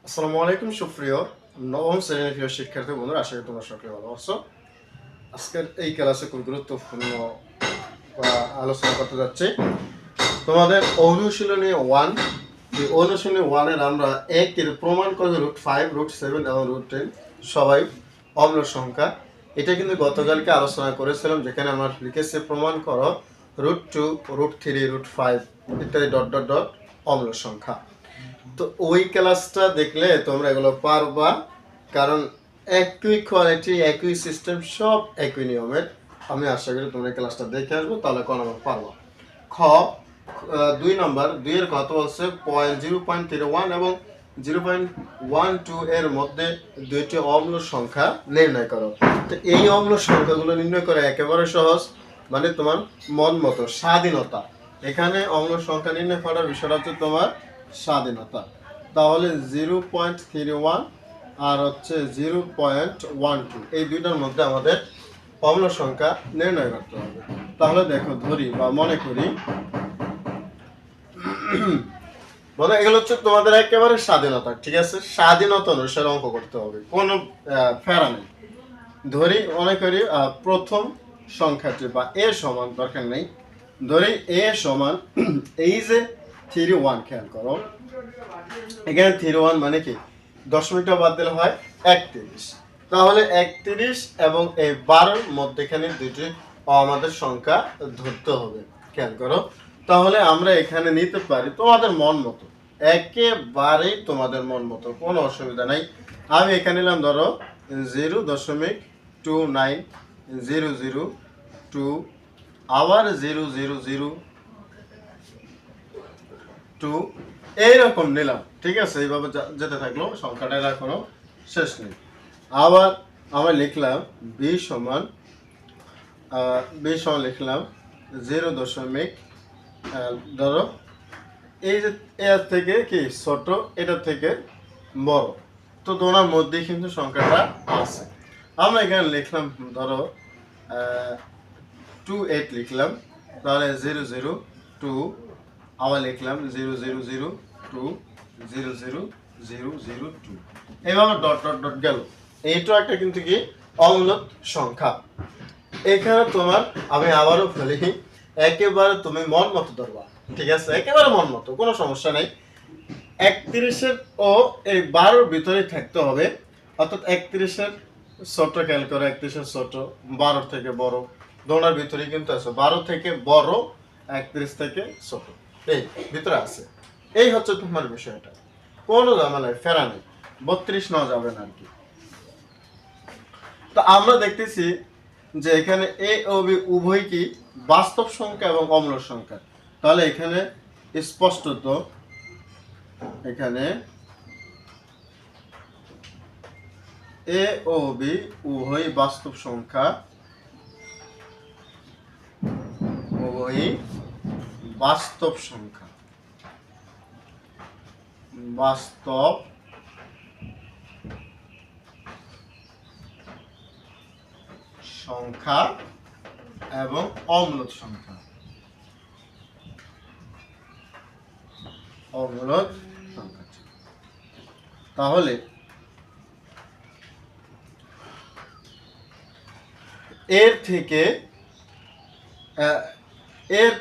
আসসালামু আলাইকুম সুপ্রিয় নবম শ্রেণীর প্রিয় শিক্ষার্থী বন্ধুরা, আশা করি তোমরা সকলে ভালো আছো। আজকের এই ক্লাসে খুব গুরুত্বপূর্ণ আলোচনা করতে যাচ্ছি তোমাদের অনুশীলনী 1। এই অনুশীলনী 1 এর আমরা এর প্রমাণ করবে √5, √7 এবং √10 সবাই অম্ল সংখ্যা। এটা কিন্তু গতকালকে আলোচনা করেছিলাম, যেখানে আমরা লিখেছি প্রমাণ করো √2, √3, √5 ইত্যাদি ডট ডট ডট অম্ল সংখ্যা। তো ওই ক্লাসটা দেখলে তোমরা এগুলো পারবা, কারণ একই কোয়ালিটি, একই সিস্টেম, সব একই নিয়মের। আমি আশা করি তোমরা এই ক্লাসটা দেখে আসবো, তাহলে কোন নম্বর পারবা। খ 2 নম্বর 2 এর কত বলছে 0.31 এবং 0.12 এর মধ্যে দুইটি অম্ল সংখ্যা নির্ণয় করো। তো এই অম্ল সংখ্যাগুলো নির্ণয় করা একেবারে সহজ, মানে তোমার মন মতো স্বাধীনতা। এখানে অম্ল সংখ্যা নির্ণয় করার বিষয়টা হচ্ছে তোমার স্বাধীনতা। তাহলে 0.31 আর হচ্ছে 0.12, এই দুইটার মধ্যে আমাদের অম্ল সংখ্যা নির্ণয় করতে হবে। তাহলে দেখো, ধরি বা মনে করি বলে এগুলো হচ্ছে তোমাদের একেবারে স্বাধীনতা, ঠিক আছে? স্বাধীনতা অনুসারে অঙ্ক করতে হবে, কোনো ফেরা নেই। ধরি মনে করি প্রথম সংখ্যাটি বা এ সমান, দরকার নেই, ধরি এ সমান এই যে 31, খেয়াল করো এখানে 31 মানে কি, দশমিকটা বাদ দিলে হয় 31। তাহলে 31 এবং এই 12 মধ্যেখানে দুটি আমাদের সংখ্যা ধরতে হবে, খেয়াল করো। তাহলে আমরা এখানে নিতে পারি তোমাদের মন মতো, একেবারেই তোমাদের মন মতো, কোনো অসুবিধা নাই। আমি এখানে নিলাম ধরো 0.29002, আবার 0.002 এইরকম নিলাম, ঠিক আছে? এইভাবে যেতে থাকলো, সংখ্যাটা এখনো শেষ নেই। আবার আমরা লিখলাম b সমান লিখলাম 0. ধরো এই যে এর থেকে কি ছোট, এটা থেকে বড়, তো দোনার মধ্যে কিন্তু সংখ্যাটা আছে। আমরা এখানে লিখলাম ধরো 28 লিখলাম, তাহলে 0.02, আবার লিখলাম 0.002 এইভাবে ডট ডট ডট গেল। এইটাও একটা কিন্তু কি অম্লত সংখ্যা। এখানে তোমার আমি আবারও বলি, একেবারে তুমি মন মতো ধরবা, ঠিক আছে? একেবারে মন মতো, কোনো সমস্যা নেই। 31-এর ও এই 12-র ভিতরে থাকতে হবে, অর্থাৎ 31-এর ছোট, খেয়াল করো 31-এর ছোট, 12 থেকে বড়, দোনার ভিতরে কিন্তু আছে, 12 থেকে বড়, 31 থেকে ছোট, এই ভিতরে আছে। এই হচ্ছে তোমার বিষয়টা, কোনো ঝামেলায় ফেরা নেই, 32 নেওয়া যাবে না আর কি। তো আমরা দেখতেছি যে এখানে এ ও বি উভয় কি বাস্তব সংখ্যা এবং অম্ল সংখ্যা। তাহলে এখানে স্পষ্টত এখানে এ ও বি উভয় বাস্তব সংখ্যা, উভয় বাস্তব সংখ্যা, বাস্তব সংখ্যা এবং অম্লত সংখ্যা, অম্লত সংখ্যা। তাহলে এর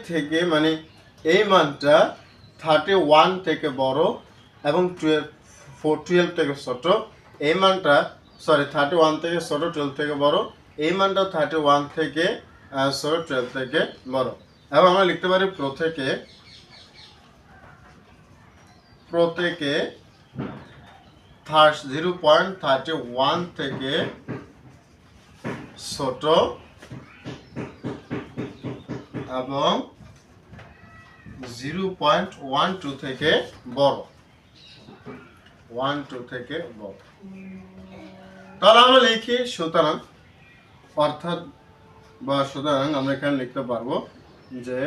থেকে মানে এই মানটা 31 থেকে বড় এবং 12 থেকে ছোট, এই মানটা 31 থেকে ছোট, 12 থেকে বড়, এই মানটা 31 থেকে ছোট, 12 থেকে বড়। এবং আমরা লিখতে পারি প্রত্যেকে 0.31 থেকে ছোট এবং 0.12 থেকে বড়, 12 থেকে বড়। তাহলে আমরা লিখি সুতরাং, অর্থাৎ সুতরাং আমরা এখানে লিখতে পারবো যে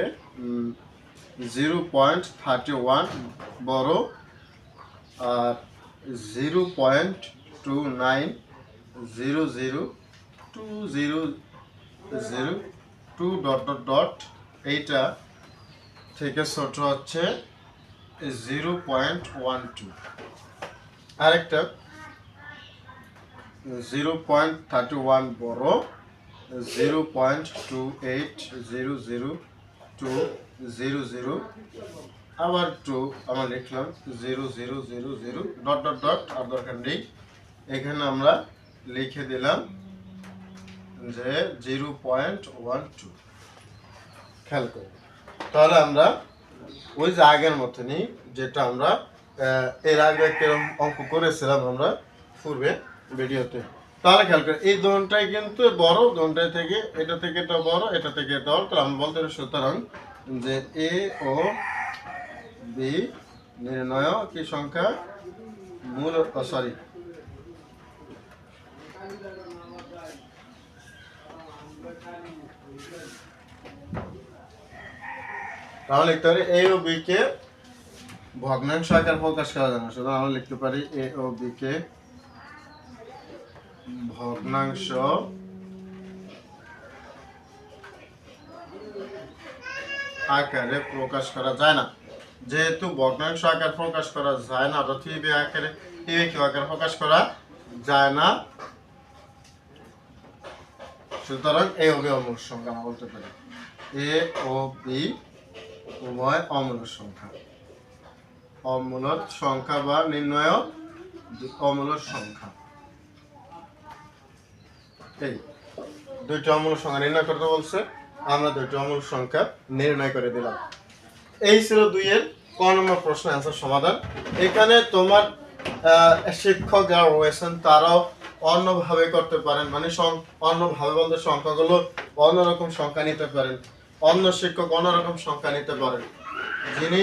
0.31 বড় আর 0.290002 ডট ডট ডট এইটা থেকে ছোট হচ্ছে 0.12। আরেকটা 0.31 বড় 0.28002002 আবার 2 আমরা লিখলাম 0000 ডট ডট ডট আর দরকার নেই, এখানে আমরা লিখে দিলাম যে 0.12। খেয়াল করি তাহলে আমরা ওই যে আগের মতনই যেটা আমরা এর আগে একটা অঙ্ক করেছিলাম আমরা পূর্বে ভিডিওতে। তাহলে খেয়াল করি এই দোনটাই কিন্তু বড়, দোনটাই থেকে এটা থেকে এটা বড়, এটা থেকে এটা বড়। তাহলে আমরা বলতে পারি সুতরাং যে এ ও বি নির্ণয় কি সংখ্যা মূল সরি তাহলে লিখতে পারি এ ও বি কে ভগ্নাংশ আকার প্রকাশ করা যায় না, সুতরাং আমরা লিখতে পারি এ ও বি কে ভগ্নাংশ আকারে প্রকাশ করা যায় না। যেহেতু ভগ্নাংশ আকার প্রকাশ করা যায় না, অর্থাৎ থ্রি আকারে কিউ আকারে প্রকাশ করা যায় না, সুতরাং এ ও বি অমূলক সংখ্যা আমরা বলতে পারি এ ও বি উভয় অমূলক সংখ্যা। অমূলক সংখ্যা বা নির্ণয় অমূলক সংখ্যা, এই দুইটা অমূলক সংখ্যা নির্ণয় করতে বলছে, আমরা দুইটা অমূলক সংখ্যা নির্ণয় করে দিলাম। এই ছিল 2 এর ক নম্বর প্রশ্ন অ্যান্সার সমাধান। এখানে তোমার শিক্ষক যারা রয়েছেন তারাও অন্যভাবে করতে পারেন, মানে অন্যভাবে বলতে সংখ্যাগুলো অন্যরকম সংখ্যা নিতে পারেন, অন্য শিক্ষক অন্যরকম সংখ্যা নিতে পারেন। যিনি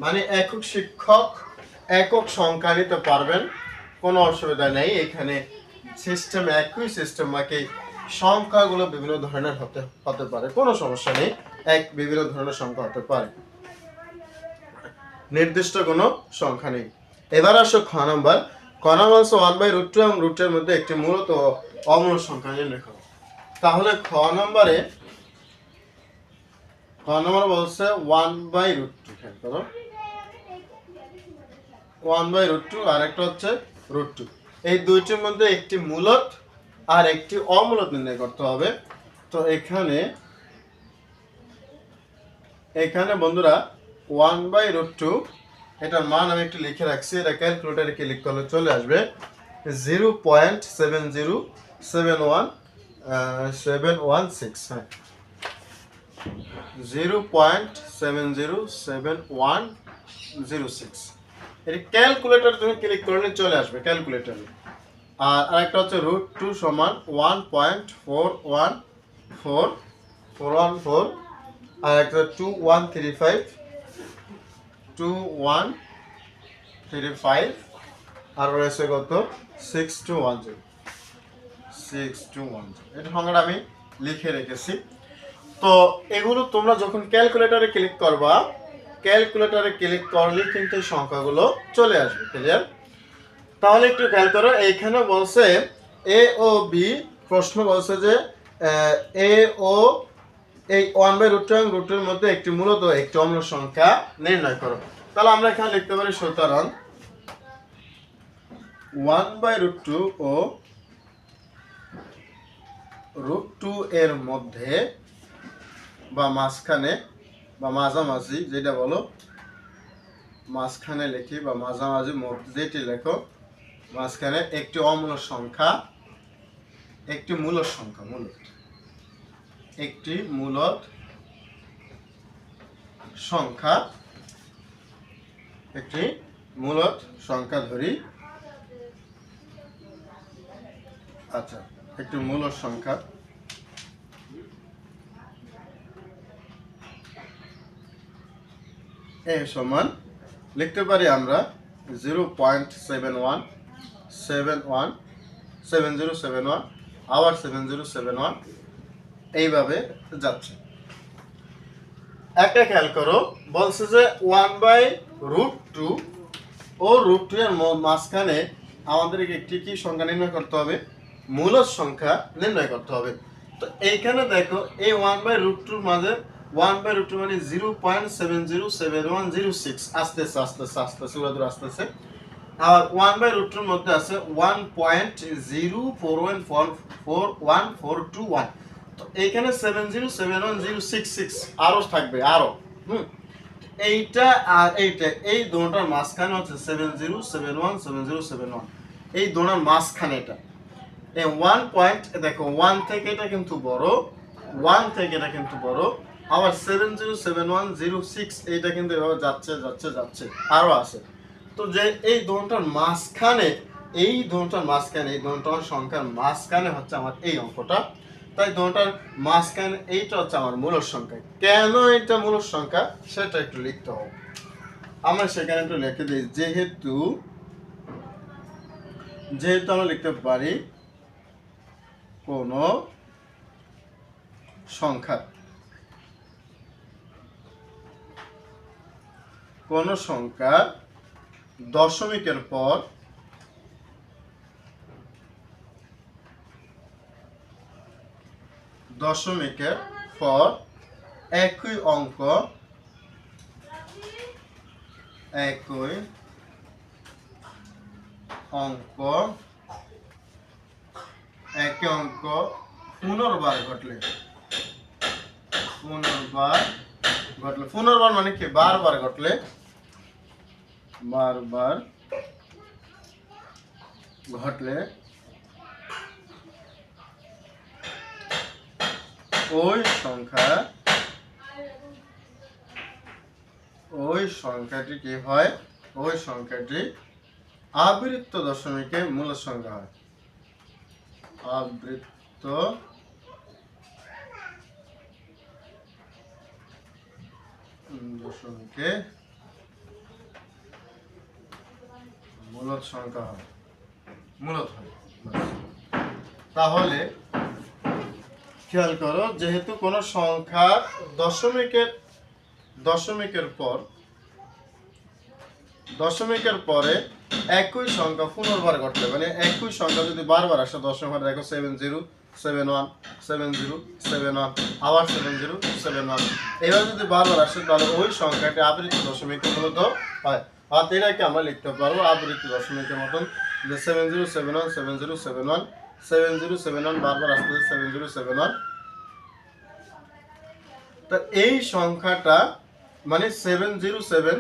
মানে একক শিক্ষক একক সংখ্যা নিতে পারবেন, কোনো অসুবিধা নেই। এখানে সিস্টেম একই সিস্টেম, বাকি সংখ্যাগুলো বিভিন্ন ধরনের হতে পারে, কোনো সমস্যা নেই, বিভিন্ন ধরনের সংখ্যা হতে পারে, নির্দিষ্ট কোনো সংখ্যা নেই। এবার আসো খ নাম্বার। ক নাম্বার হচ্ছে 1/√2 এবং রুটের মধ্যে একটি মূলত অমূলক সংখ্যা নির্ণয় করো। তাহলে খ নম্বরে বলছে 1/√2, খেয়াল করো 1/√2 আর একটা হচ্ছে √2, এই দুইটির মধ্যে একটি মূলদ আর একটি অমূলদ নির্ণয় করতে হবে। তো এখানে বন্ধুরা 1/√2 এটার মান আমি একটু লিখে রাখছি, এটা ক্যালকুলেটরে ক্লিক করলে চলে আসবে 0.7071716, হ্যাঁ 0.70716, এটা ক্যালকুলেটর তুমি ক্লিক করলে চলে আসবে ক্যালকুলেটরে। আর আরেকটা হচ্ছে √2 সমান 1.414414, আর একটা 2135 আর রয়েছে কত 6210। এটা সংখ্যাটা আমি লিখে রেখেছি। তো এগুলো তোমরা যখন ক্যালকুলেটরে ক্লিক করবা, ক্যালকুলেটরে ক্লিক করলে কিন্তু এই সংখ্যাগুলো চলে আসবে, ক্লিয়ার? তাহলে একটু খেয়াল করো, এইখানে বলছে এ ও বি, প্রশ্ন বলছে যে এ ও এই 1/√2 এবং √2 মধ্যে একটি মূলত একটি অমূলক সংখ্যা নির্ণয় করো। তাহলে আমরা এখানে লিখতে পারি সুতরাং 1/√2 ও √2 এর মধ্যে বা মাঝখানে বা মাঝামাঝি, যেটা বলো মাঝখানে লিখি বা মাঝামাঝি যেটি লেখো, মাঝখানে একটি অমূলক সংখ্যা, একটি মূলদ সংখ্যা, একটি মূলদ সংখ্যা, একটি মূলদ সংখ্যা ধরি, আচ্ছা একটি মূলদ সংখ্যা এ সমান লিখতে পারি আমরা 0.7071 আবার 7071, এইভাবে যাচ্ছে। একটা খেয়াল করো, বলছে যে 1/√2 ও √2 এর মাঝখানে আমাদেরকে একটি কি সংখ্যা নির্ণয় করতে হবে, মূলদ সংখ্যা নির্ণয় করতে হবে। তো এইখানে দেখো এই 1/√2 মাঝে 1/√2 মানে 0.707106 আসতেছে আসতেছে, আর 1/√2 মধ্যে আছে 1.041441 তো এইখানে 7071066 আরো থাকবে আরো এইটা আর এইটা এই দুটোটার মাঝখানে হচ্ছে 70717071 এই দুটোর মাঝখানে এটা এই 1 পয়েন্ট দেখো 1 থেকে এটা কিন্তু বড় 1 থেকে এটা কিন্তু বড় আবার 707106 এইটা কিন্তু এভাবে যাচ্ছে যাচ্ছে যাচ্ছে আরো আছে তো যে এই দুটোটার মাঝখানে এই দুটোটার মাঝখানে এই দুটোটার সংখ্যার মাঝখানে হচ্ছে আমার এই অঙ্কটা তাই দুটোটার মাঝখানে এইটা হচ্ছে আমার মূলদ সংখ্যা কেন এটা মূলদ সংখ্যা সেটা একটু লিখতে হবে আমরা সেখানে একটু লিখে দিই যেহেতু আমরা লিখতে পারি কোন সংখ্যা দশমিকের পর একই অঙ্ক পুনর্বার ঘটলে পুনর্বার মানে কি বারবার ঘটলে ওই সংখ্যাটি কি হয় ওই সংখ্যাটি আবৃত্ত দশমিকে মূলদ সংখ্যা হয় আবৃত্ত দশমিকে মূলদ সংখ্যা হয় তাহলে খেয়াল করো যেহেতু কোন সংখ্যা দশমিকের পরে একই সংখ্যা পুনর্বার ঘটলে মানে একই সংখ্যা যদি বারবার আসে দশমিক দেখো 7071 আবার 7071 এবার যদি বারবার আসে তাহলে ওই সংখ্যাটি আবৃত্ত দশমিকের মূলত হয় আর এটাকে আমরা লিখতে পারবো আবৃত্ত দশমিকের মতন যে 7071 বারবার আসতেছে 7071 তা এই সংখ্যাটা মানে 707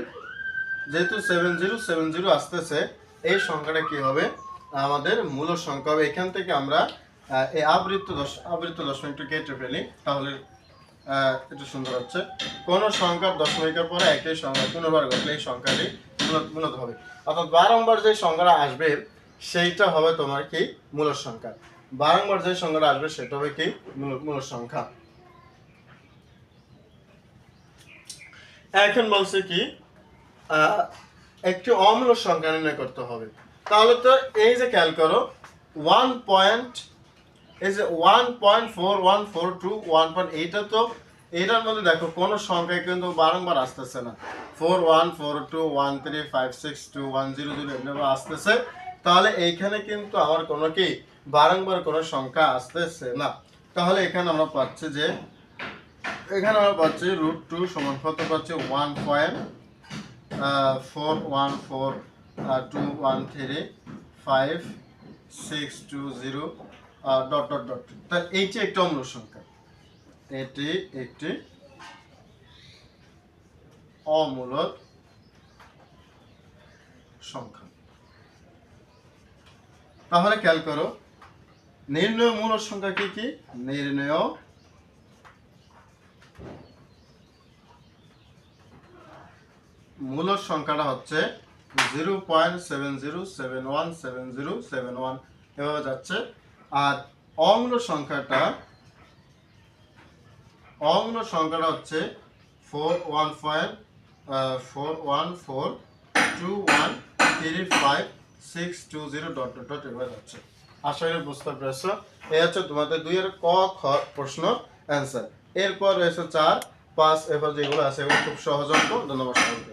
যেহেতু 7070 আসতেছে এই সংখ্যাটা কি হবে আমাদের মূল সংখ্যা হবে এখান থেকে আমরা এই আবৃত্ত দশমিকটা কেটে ফেলি তাহলে একটু সুন্দর হচ্ছে কোন সংখ্যার দশমিকের পরে একই সংখ্যা পুনর্বার ঘটলে এই সংখ্যাটি মূলত হবে অর্থাৎ বারংবার যে সংখ্যাটা আসবে সেইটা হবে তোমার কি মূল সংখ্যা বারংবার যে সংখ্যাটা আসবে সেটা হবে কি মূল সংখ্যা এখন বলছে কি একটি অমূল সংখ্যা নির্ণয় করতে হবে তাহলে তো এই যে খেয়াল করো 1.4142 এইটা তো এটার মধ্যে দেখো কোন সংখ্যা কিন্তু বারংবার আসতেছে না 414213562100 এভাবে আসতেছে তাহলে এইখানে কিন্তু আমার কোনো কি বারংবার কোনো সংখ্যা আসতেছে না তাহলে এখানে আমরা পাচ্ছি যে √2 সমান কত পাচ্ছি 1.4142135620 ডট ডট ডট তাহলে এইটি একটা অমূল সংখ্যা এটি একটি অমূলদ সংখ্যা তাহলে খেয়াল করো নির্ণয় মূলদ সংখ্যা কি কি নির্ণয় মূলদ সংখ্যাটা হচ্ছে 0.70717071 এভাবে যাচ্ছে আর অমূলদ সংখ্যাটা হচ্ছে 4142135620 ডট ডট ডট এভাবে যাচ্ছে আশা করি বুঝতে পেরেছো এই হচ্ছে তোমাদের 2 এর ক খ প্রশ্ন অ্যান্সার এরপর রয়েছে 4 5 এরপর যেগুলো আছে এগুলো খুব সহজ অঙ্ক ধন্যবাদ সকলকে